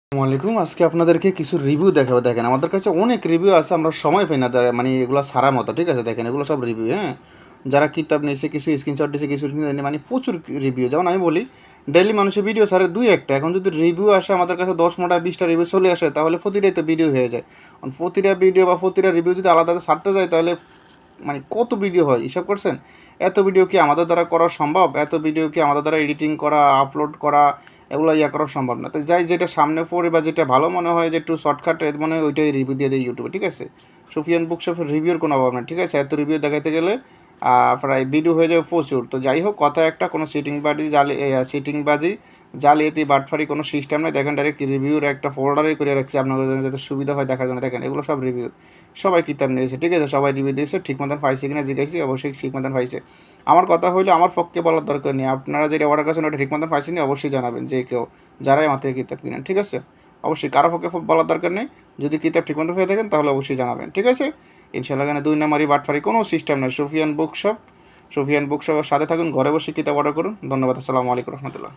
আসসালামু আলাইকুম। আজকে আপনাদেরকে কিছু রিভিউ দেখাবো। দেখেন, আমাদের কাছে অনেক রিভিউ আছে, আমরা সময় পাই না মানে এগুলো ছাড়ার মতো। ঠিক আছে? দেখেন, এগুলো সব রিভিউ, হ্যাঁ? যারা কিতাব নিয়েছে, কিছু স্ক্রিনশট দিয়েছে, কিছু মানে প্রচুর রিভিউ। যেমন আমি বলি, ডেইলি মানুষের ভিডিও ছাড়ে ২-১টা। এখন যদি রিভিউ আসে আমাদের কাছে ১০টা ২০টা রিভিউ চলে আসে, তাহলে প্রতিটাই তো ভিডিও হয়ে যায়। প্রতিটা ভিডিও বা প্রতিটা রিভিউ যদি আলাদা ছাড়তে যায়, তাহলে মানে কত ভিডিও হয় হিসাব করছেন? এত ভিডিও কি আমাদের দ্বারা করা সম্ভব? এত ভিডিও কি আমাদের দ্বারা এডিটিং করা, আপলোড করা, এগুলো করা সম্ভব না। তো যাই যেটা সামনে পড়ে বা যেটা ভালো মনে হয় যে একটু শর্টকাট মনে হয় ওইটাই রিভিউ দিয়ে দেয় ইউটিউবে। ঠিক আছে? সুফিয়ান বুকশপের রিভিউর কোনো অভাব নেই। ঠিক আছে? এত রিভিউ দেখাতে গেলে প্রায় ভিডিও হয়ে যাবে প্রচুর। তো যাই হোক, কথা একটা, কোনো সিটিংবাজি জালিয়াতি বাটফারি কোনো সিস্টেম নেই। দেখেন, ডাইরেক্ট রিভিউর একটা ফোল্ডারে করে রাখছি আপনাদের জন্য, যাতে সুবিধা হয় দেখার জন্য। দেখেন, এগুলো সব রিভিউ। সবাই কিতাব নিয়েছে। ঠিক আছে? সবাই রিভিউ দিয়েছে। ঠিক মতন পাইছে কিনা জিজ্ঞাসি, অবশ্যই ঠিক মতন পাইছে। আমার কথা হইলো, আমার পক্ষে বলার দরকার নেই। আপনারা যেটা অর্ডার করেছেন ওটা ঠিক মতন পাইছেন, অবশ্যই জানাবেন যে কেউ, যারাই আমার থেকে কিতাব কিনেন। ঠিক আছে? অবশ্যই কারো পক্ষে বলার দরকার নেই। যদি কিতাব ঠিক মতো পেয়ে থাকেন তাহলে অবশ্যই জানাবেন। ঠিক আছে? ইনশাআল্লাহ। এখানে ২ নাম্বারি বাটফারি কোনো সিস্টেম নেই। সুফিয়ান বুকশপের সাথে থাকুন, ঘরে বসে কিতাব অর্ডার করুন। ধন্যবাদ। আসসালামু আলাইকুম রহমতুল্লাহ।